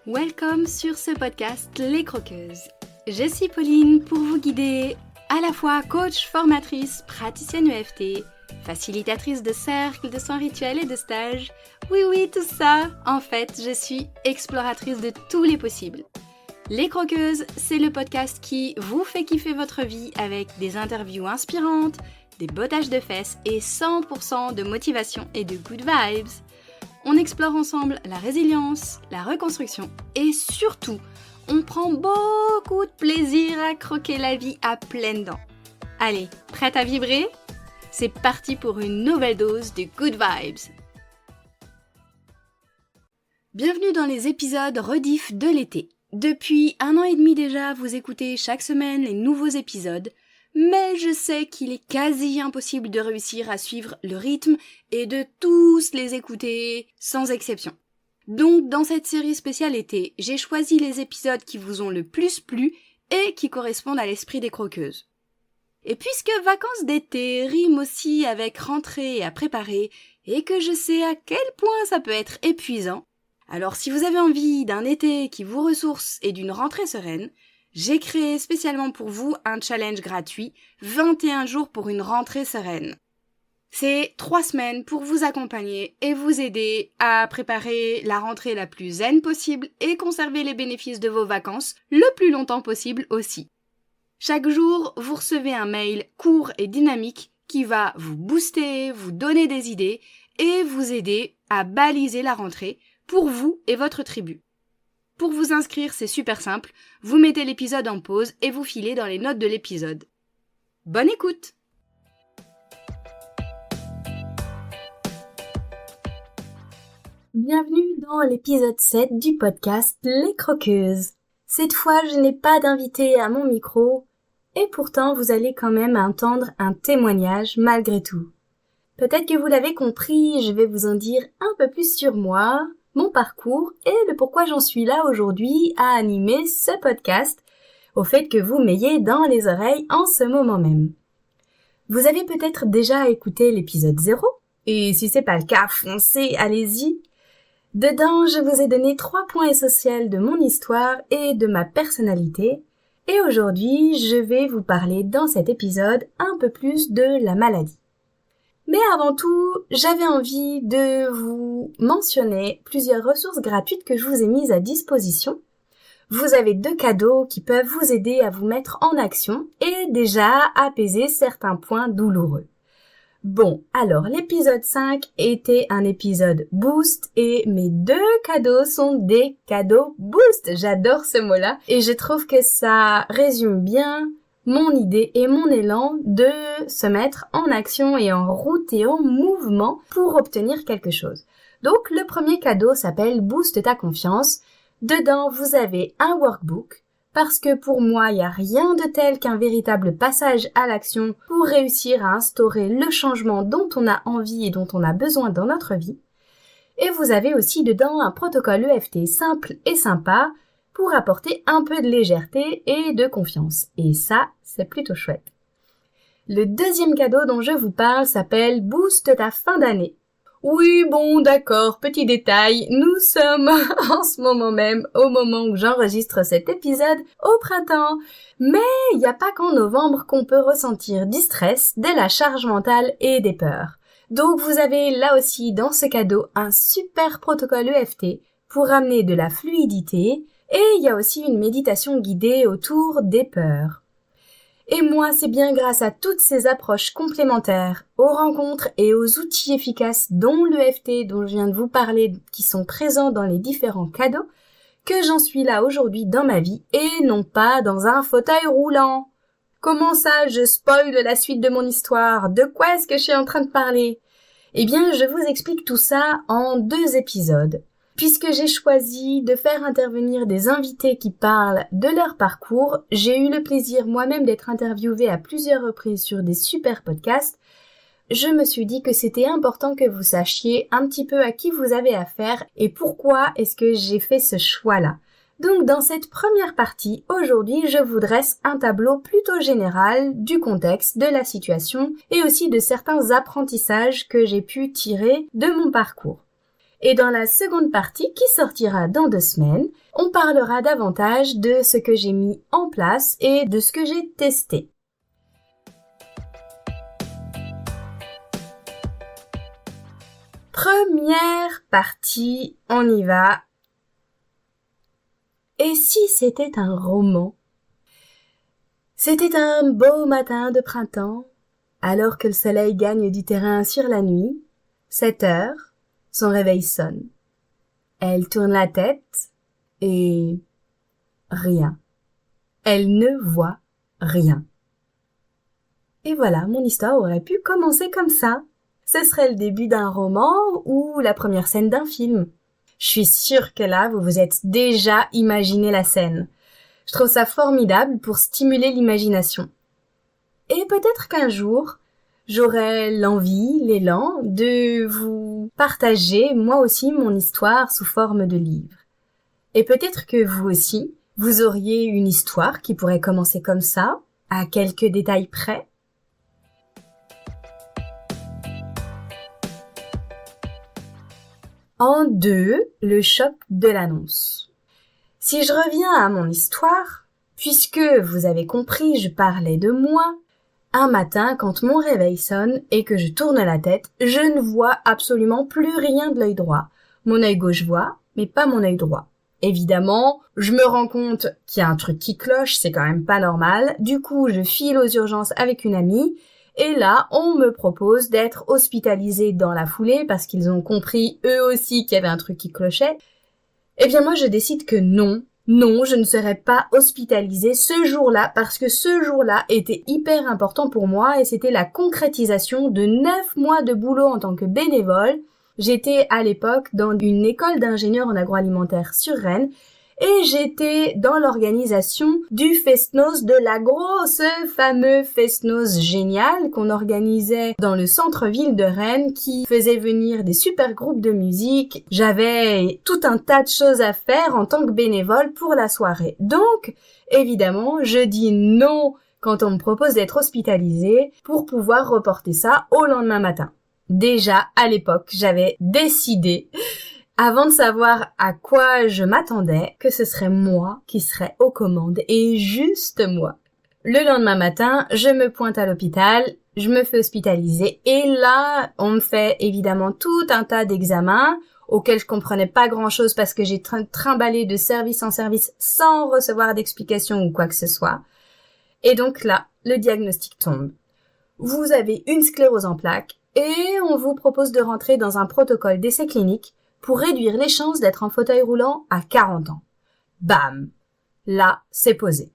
Welcome sur ce podcast Les Croqueuses. Je suis Pauline pour vous guider, à la fois coach, formatrice, praticienne EFT, facilitatrice de cercles, de soins rituels et de stages. Oui, tout ça. En fait, je suis exploratrice de tous les possibles. Les Croqueuses, c'est le podcast qui vous fait kiffer votre vie avec des interviews inspirantes, des bottages de fesses et 100% de motivation et de good vibes. On explore ensemble la résilience, la reconstruction et surtout, on prend beaucoup de plaisir à croquer la vie à pleines dents. Allez, prête à vibrer ? C'est parti pour une nouvelle dose de good vibes. Bienvenue dans les épisodes rediff de l'été. Depuis 1 an et demi déjà, vous écoutez chaque semaine les nouveaux épisodes, mais je sais qu'il est quasi impossible de réussir à suivre le rythme et de tous les écouter sans exception. Donc dans cette série spéciale été, j'ai choisi les épisodes qui vous ont le plus plu et qui correspondent à l'esprit des croqueuses. Et puisque vacances d'été riment aussi avec rentrée à préparer et que je sais à quel point ça peut être épuisant, alors si vous avez envie d'un été qui vous ressource et d'une rentrée sereine, j'ai créé spécialement pour vous un challenge gratuit, 21 jours pour une rentrée sereine. C'est 3 semaines pour vous accompagner et vous aider à préparer la rentrée la plus zen possible et conserver les bénéfices de vos vacances le plus longtemps possible aussi. Chaque jour, vous recevez un mail court et dynamique qui va vous booster, vous donner des idées et vous aider à baliser la rentrée pour vous et votre tribu. Pour vous inscrire, c'est super simple, vous mettez l'épisode en pause et vous filez dans les notes de l'épisode. Bonne écoute! Bienvenue dans l'épisode 7 du podcast Les Croqueuses. Cette fois, je n'ai pas d'invité à mon micro, et pourtant vous allez quand même entendre un témoignage malgré tout. Peut-être que vous l'avez compris, je vais vous en dire un peu plus sur moi, mon parcours et le pourquoi j'en suis là aujourd'hui à animer ce podcast, au fait que vous m'ayez dans les oreilles en ce moment même. Vous avez peut-être déjà écouté l'épisode 0, et si c'est pas le cas, foncez, allez-y. Dedans, je vous ai donné 3 points essentiels de mon histoire et de ma personnalité, et aujourd'hui, je vais vous parler dans cet épisode un peu plus de la maladie. Mais avant tout, j'avais envie de vous mentionner plusieurs ressources gratuites que je vous ai mises à disposition. Vous avez 2 cadeaux qui peuvent vous aider à vous mettre en action et déjà apaiser certains points douloureux. Bon, alors l'épisode 5 était un épisode boost et mes 2 cadeaux sont des cadeaux boost. J'adore ce mot-là et je trouve que ça résume bien mon idée et mon élan de se mettre en action et en route et en mouvement pour obtenir quelque chose. Donc le premier cadeau s'appelle Booste ta confiance. Dedans, vous avez un workbook parce que pour moi, il n'y a rien de tel qu'un véritable passage à l'action pour réussir à instaurer le changement dont on a envie et dont on a besoin dans notre vie. Et vous avez aussi dedans un protocole EFT simple et sympa pour apporter un peu de légèreté et de confiance. Et ça, c'est plutôt chouette. Le deuxième cadeau dont je vous parle s'appelle Booste ta fin d'année. Oui, bon, d'accord, petit détail, nous sommes en ce moment même, au moment où j'enregistre cet épisode, au printemps. Mais il n'y a pas qu'en novembre qu'on peut ressentir du stress, de la charge mentale et des peurs. Donc vous avez là aussi dans ce cadeau un super protocole EFT pour amener de la fluidité. Et il y a aussi une méditation guidée autour des peurs. Et moi, c'est bien grâce à toutes ces approches complémentaires, aux rencontres et aux outils efficaces dont l'EFT dont je viens de vous parler, qui sont présents dans les différents cadeaux, que j'en suis là aujourd'hui dans ma vie et non pas dans un fauteuil roulant. Comment ça, je spoil la suite de mon histoire? De quoi est-ce que je suis en train de parler? Eh bien, je vous explique tout ça en 2 épisodes. Puisque j'ai choisi de faire intervenir des invités qui parlent de leur parcours, j'ai eu le plaisir moi-même d'être interviewée à plusieurs reprises sur des super podcasts. Je me suis dit que c'était important que vous sachiez un petit peu à qui vous avez affaire et pourquoi est-ce que j'ai fait ce choix-là. Donc dans cette première partie, aujourd'hui, je vous dresse un tableau plutôt général du contexte, de la situation et aussi de certains apprentissages que j'ai pu tirer de mon parcours. Et dans la seconde partie, qui sortira dans 2 semaines, on parlera davantage de ce que j'ai mis en place et de ce que j'ai testé. Première partie, on y va. Et si c'était un roman? C'était un beau matin de printemps, alors que le soleil gagne du terrain sur la nuit. 7 heures, son réveil sonne. Elle tourne la tête et rien. Elle ne voit rien. Et voilà, mon histoire aurait pu commencer comme ça. Ce serait le début d'un roman ou la première scène d'un film. Je suis sûre que là, vous vous êtes déjà imaginé la scène. Je trouve ça formidable pour stimuler l'imagination. Et peut-être qu'un jour, j'aurai l'envie, l'élan de vous partager moi aussi mon histoire sous forme de livre. Et peut-être que vous aussi, vous auriez une histoire qui pourrait commencer comme ça, à quelques détails près. En 2, le choc de l'annonce. Si je reviens à mon histoire, puisque vous avez compris, je parlais de moi, un matin, quand mon réveil sonne et que je tourne la tête, je ne vois absolument plus rien de l'œil droit. Mon œil gauche voit, mais pas mon œil droit. Évidemment, je me rends compte qu'il y a un truc qui cloche, c'est quand même pas normal. Du coup, je file aux urgences avec une amie. Et là, on me propose d'être hospitalisée dans la foulée parce qu'ils ont compris eux aussi qu'il y avait un truc qui clochait. Eh bien moi, je décide que non, je ne serai pas hospitalisée ce jour-là parce que ce jour-là était hyper important pour moi et c'était la concrétisation de 9 mois de boulot en tant que bénévole. J'étais à l'époque dans une école d'ingénieurs en agroalimentaire sur Rennes. Et j'étais dans l'organisation du Fest-Noz, de la grosse fameux Fest-Noz génial qu'on organisait dans le centre-ville de Rennes qui faisait venir des super groupes de musique. J'avais tout un tas de choses à faire en tant que bénévole pour la soirée. Donc, évidemment, je dis non quand on me propose d'être hospitalisée pour pouvoir reporter ça au lendemain matin. Déjà, à l'époque, j'avais décidé avant de savoir à quoi je m'attendais, que ce serait moi qui serais aux commandes, et juste moi. Le lendemain matin, je me pointe à l'hôpital, je me fais hospitaliser, et là, on me fait évidemment tout un tas d'examens, auxquels je comprenais pas grand-chose parce que j'ai trimballé de service en service sans recevoir d'explication ou quoi que ce soit. Et donc là, le diagnostic tombe. Vous avez une sclérose en plaques, et on vous propose de rentrer dans un protocole d'essai clinique pour réduire les chances d'être en fauteuil roulant à 40 ans. Bam! Là, c'est posé.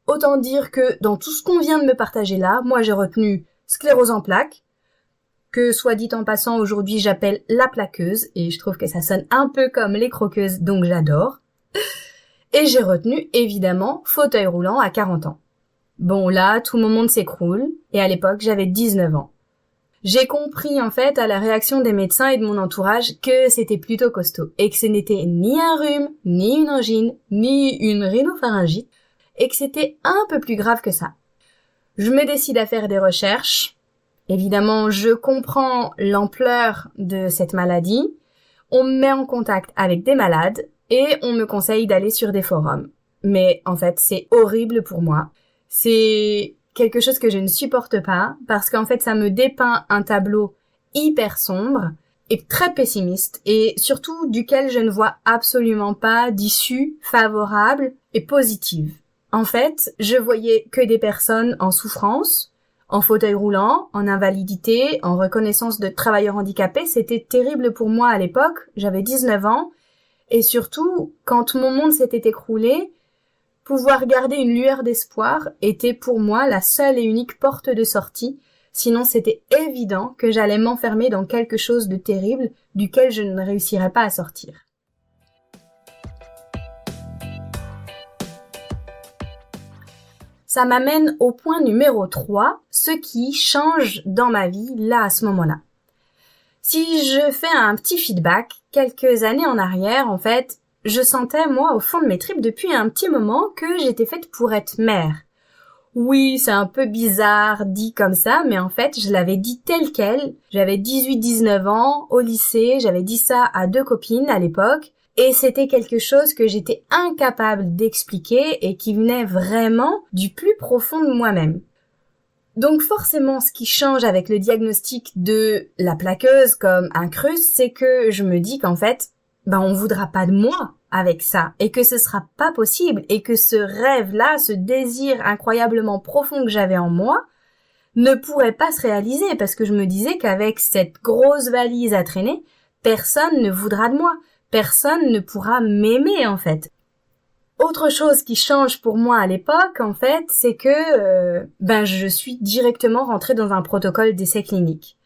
Autant dire que dans tout ce qu'on vient de me partager là, moi j'ai retenu sclérose en plaques, que soit dit en passant aujourd'hui j'appelle la plaqueuse, et je trouve que ça sonne un peu comme les croqueuses, donc j'adore. Et j'ai retenu évidemment fauteuil roulant à 40 ans. Bon là, tout mon monde s'écroule, et à l'époque j'avais 19 ans. J'ai compris en fait à la réaction des médecins et de mon entourage que c'était plutôt costaud et que ce n'était ni un rhume, ni une angine, ni une rhinopharyngite et que c'était un peu plus grave que ça. Je me décide à faire des recherches. Évidemment, je comprends l'ampleur de cette maladie. On me met en contact avec des malades et on me conseille d'aller sur des forums. Mais en fait, c'est horrible pour moi. C'est quelque chose que je ne supporte pas parce qu'en fait ça me dépeint un tableau hyper sombre et très pessimiste et surtout duquel je ne vois absolument pas d'issue favorable et positive. En fait, je voyais que des personnes en souffrance, en fauteuil roulant, en invalidité, en reconnaissance de travailleurs handicapés. C'était terrible pour moi à l'époque, j'avais 19 ans et surtout quand mon monde s'était écroulé, pouvoir garder une lueur d'espoir était pour moi la seule et unique porte de sortie, sinon c'était évident que j'allais m'enfermer dans quelque chose de terrible duquel je ne réussirais pas à sortir. Ça m'amène au point numéro 3, ce qui change dans ma vie là à ce moment-là. Si je fais un petit feedback, quelques années en arrière, en fait, je sentais, moi, au fond de mes tripes, depuis un petit moment, que j'étais faite pour être mère. Oui, c'est un peu bizarre dit comme ça, mais en fait, je l'avais dit tel quel. J'avais 18-19 ans, au lycée, j'avais dit ça à 2 copines à l'époque, et c'était quelque chose que j'étais incapable d'expliquer et qui venait vraiment du plus profond de moi-même. Donc forcément, ce qui change avec le diagnostic de la plaqueuse comme incruste, c'est que je me dis qu'en fait, on voudra pas de moi avec ça, et que ce sera pas possible, et que ce rêve-là, ce désir incroyablement profond que j'avais en moi, ne pourrait pas se réaliser, parce que je me disais qu'avec cette grosse valise à traîner, personne ne voudra de moi, personne ne pourra m'aimer en fait. Autre chose qui change pour moi à l'époque, en fait, c'est que je suis directement rentrée dans un protocole d'essai clinique.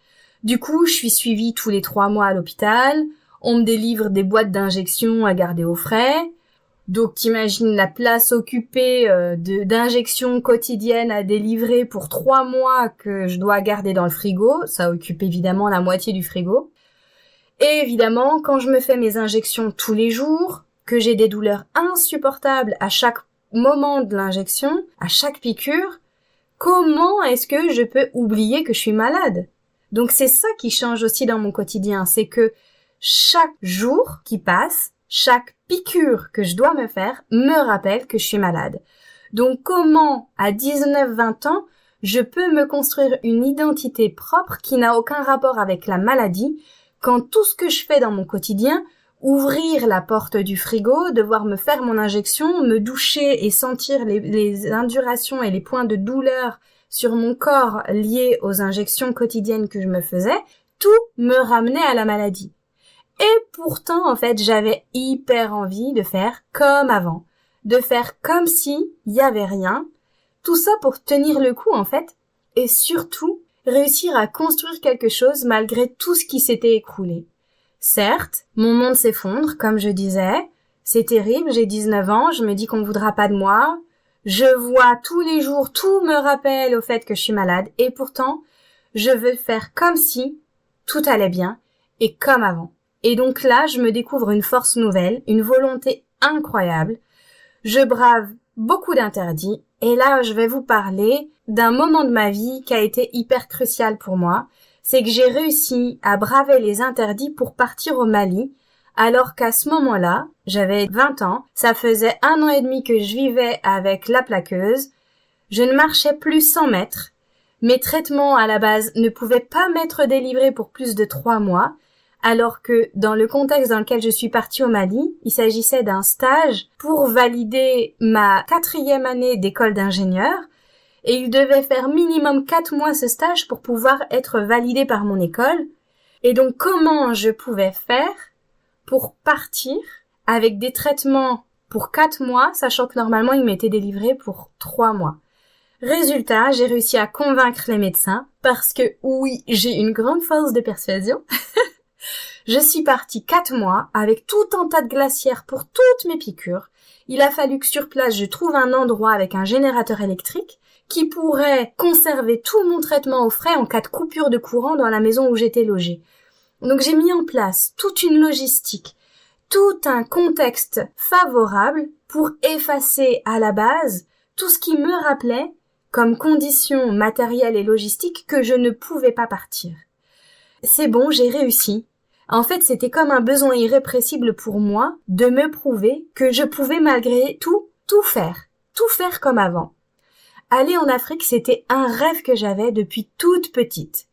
Du coup, je suis suivie tous les 3 mois à l'hôpital, on me délivre des boîtes d'injections à garder au frais. Donc t'imagines la place occupée d'injections quotidiennes à délivrer pour 3 mois que je dois garder dans le frigo. Ça occupe évidemment la moitié du frigo. Et évidemment, quand je me fais mes injections tous les jours, que j'ai des douleurs insupportables à chaque moment de l'injection, à chaque piqûre, comment est-ce que je peux oublier que je suis malade? Donc c'est ça qui change aussi dans mon quotidien, c'est que chaque jour qui passe, chaque piqûre que je dois me faire me rappelle que je suis malade. Donc comment, à 19-20 ans, je peux me construire une identité propre qui n'a aucun rapport avec la maladie, quand tout ce que je fais dans mon quotidien, ouvrir la porte du frigo, devoir me faire mon injection, me doucher et sentir les indurations et les points de douleur sur mon corps liés aux injections quotidiennes que je me faisais, tout me ramenait à la maladie. Et pourtant, en fait, j'avais hyper envie de faire comme avant, de faire comme si il y avait rien, tout ça pour tenir le coup, en fait, et surtout, réussir à construire quelque chose malgré tout ce qui s'était écroulé. Certes, mon monde s'effondre, comme je disais, c'est terrible, j'ai 19 ans, je me dis qu'on ne voudra pas de moi, je vois tous les jours, tout me rappelle au fait que je suis malade, et pourtant, je veux faire comme si tout allait bien, et comme avant. Et donc là, je me découvre une force nouvelle, une volonté incroyable. Je brave beaucoup d'interdits. Et là, je vais vous parler d'un moment de ma vie qui a été hyper crucial pour moi. C'est que j'ai réussi à braver les interdits pour partir au Mali, alors qu'à ce moment-là, j'avais 20 ans. Ça faisait 1 an et demi que je vivais avec la plaqueuse. Je ne marchais plus 100 mètres. Mes traitements à la base ne pouvaient pas m'être délivrés pour plus de 3 mois. Alors que dans le contexte dans lequel je suis partie au Mali, il s'agissait d'un stage pour valider ma 4e année d'école d'ingénieur, et il devait faire minimum 4 mois ce stage pour pouvoir être validé par mon école. Et donc comment je pouvais faire pour partir avec des traitements pour 4 mois, sachant que normalement ils m'étaient délivrés pour 3 mois. Résultat, j'ai réussi à convaincre les médecins, parce que oui, j'ai une grande force de persuasion. Je suis partie 4 mois avec tout un tas de glacières pour toutes mes piqûres. Il a fallu que sur place je trouve un endroit avec un générateur électrique qui pourrait conserver tout mon traitement au frais en cas de coupure de courant dans la maison où j'étais logée. Donc j'ai mis en place toute une logistique, tout un contexte favorable pour effacer à la base tout ce qui me rappelait comme conditions matérielles et logistiques que je ne pouvais pas partir. C'est bon, j'ai réussi. En fait, c'était comme un besoin irrépressible pour moi de me prouver que je pouvais malgré tout faire comme avant. Aller en Afrique, c'était un rêve que j'avais depuis toute petite.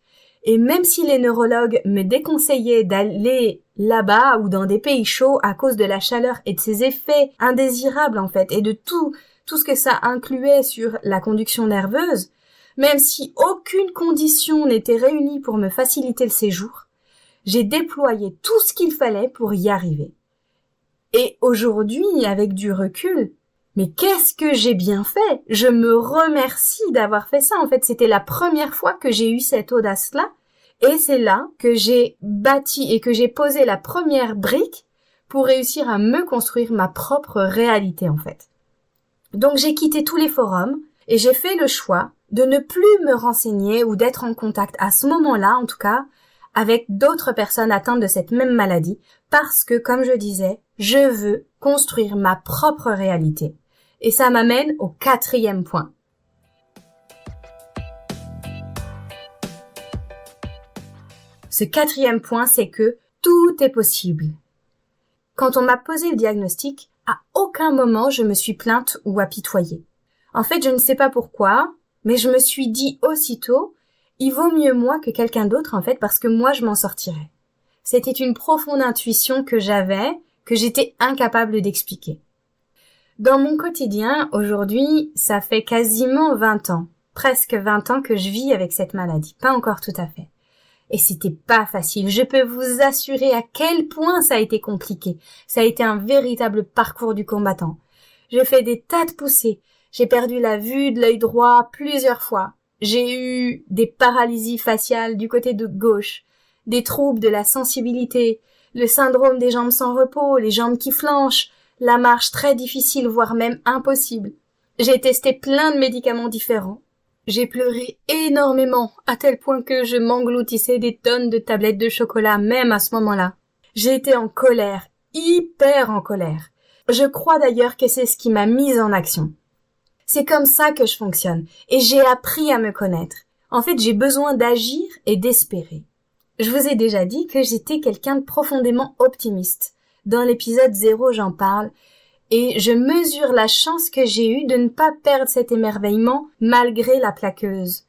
Et même si les neurologues me déconseillaient d'aller là-bas ou dans des pays chauds à cause de la chaleur et de ses effets indésirables en fait, et de tout ce que ça incluait sur la conduction nerveuse, même si aucune condition n'était réunie pour me faciliter le séjour, j'ai déployé tout ce qu'il fallait pour y arriver. Et aujourd'hui, avec du recul, mais qu'est-ce que j'ai bien fait? Je me remercie d'avoir fait ça. En fait, c'était la première fois que j'ai eu cette audace-là. Et c'est là que j'ai bâti et que j'ai posé la première brique pour réussir à me construire ma propre réalité, en fait. Donc, j'ai quitté tous les forums et j'ai fait le choix de ne plus me renseigner ou d'être en contact à ce moment-là, en tout cas, avec d'autres personnes atteintes de cette même maladie, parce que, comme je disais, je veux construire ma propre réalité. Et ça m'amène au 4e point. Ce 4e point, c'est que tout est possible. Quand on m'a posé le diagnostic, à aucun moment je me suis plainte ou apitoyée. En fait, je ne sais pas pourquoi, mais je me suis dit aussitôt, il vaut mieux moi que quelqu'un d'autre en fait, parce que moi je m'en sortirai. C'était une profonde intuition que j'avais, que j'étais incapable d'expliquer. Dans mon quotidien, aujourd'hui, ça fait quasiment 20 ans, presque 20 ans que je vis avec cette maladie, pas encore tout à fait. Et c'était pas facile, je peux vous assurer à quel point ça a été compliqué. Ça a été un véritable parcours du combattant. J'ai fait des tas de poussées, j'ai perdu la vue de l'œil droit plusieurs fois. J'ai eu des paralysies faciales du côté de gauche, des troubles de la sensibilité, le syndrome des jambes sans repos, les jambes qui flanchent, la marche très difficile, voire même impossible. J'ai testé plein de médicaments différents. J'ai pleuré énormément, à tel point que je m'engloutissais des tonnes de tablettes de chocolat, même à ce moment-là. J'ai été en colère, hyper en colère. Je crois d'ailleurs que c'est ce qui m'a mise en action. C'est comme ça que je fonctionne, et j'ai appris à me connaître. En fait, j'ai besoin d'agir et d'espérer. Je vous ai déjà dit que j'étais quelqu'un de profondément optimiste. Dans l'épisode 0, j'en parle, et je mesure la chance que j'ai eue de ne pas perdre cet émerveillement malgré la plaqueuse.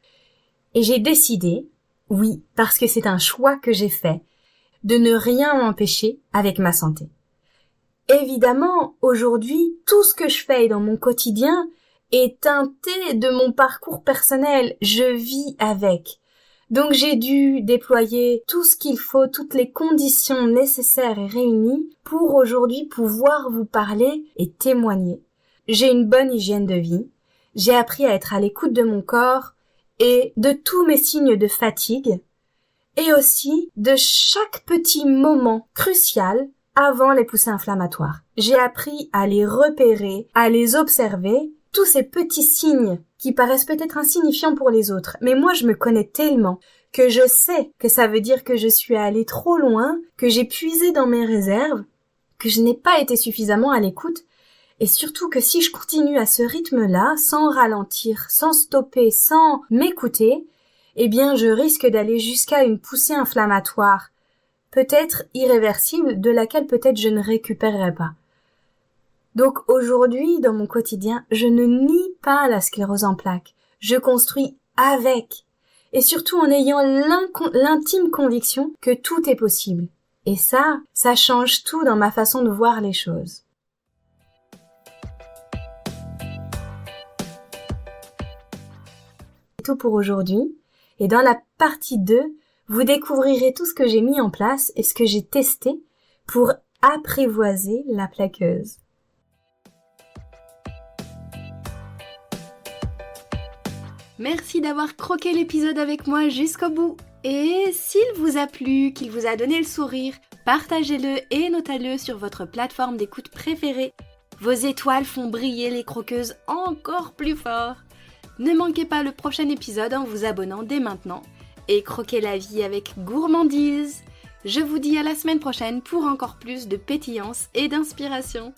Et j'ai décidé, oui, parce que c'est un choix que j'ai fait, de ne rien m'empêcher avec ma santé. Évidemment, aujourd'hui, tout ce que je fais dans mon quotidien est teinté de mon parcours personnel. Je vis avec. Donc j'ai dû déployer tout ce qu'il faut, toutes les conditions nécessaires et réunies pour aujourd'hui pouvoir vous parler et témoigner. J'ai une bonne hygiène de vie, j'ai appris à être à l'écoute de mon corps et de tous mes signes de fatigue et aussi de chaque petit moment crucial avant les poussées inflammatoires. J'ai appris à les repérer, à les observer, tous ces petits signes qui paraissent peut-être insignifiants pour les autres, mais moi je me connais tellement que je sais que ça veut dire que je suis allée trop loin, que j'ai puisé dans mes réserves, que je n'ai pas été suffisamment à l'écoute, et surtout que si je continue à ce rythme-là, sans ralentir, sans stopper, sans m'écouter, eh bien je risque d'aller jusqu'à une poussée inflammatoire, peut-être irréversible, de laquelle peut-être je ne récupérerai pas. Donc aujourd'hui, dans mon quotidien, je ne nie pas la sclérose en plaques. Je construis avec. Et surtout en ayant l'intime conviction que tout est possible. Et ça change tout dans ma façon de voir les choses. C'est tout pour aujourd'hui. Et dans la partie 2, vous découvrirez tout ce que j'ai mis en place et ce que j'ai testé pour apprivoiser la plaqueuse. Merci d'avoir croqué l'épisode avec moi jusqu'au bout. Et s'il vous a plu, qu'il vous a donné le sourire, partagez-le et notez-le sur votre plateforme d'écoute préférée. Vos étoiles font briller les croqueuses encore plus fort. Ne manquez pas le prochain épisode en vous abonnant dès maintenant et croquez la vie avec gourmandise. Je vous dis à la semaine prochaine pour encore plus de pétillance et d'inspiration.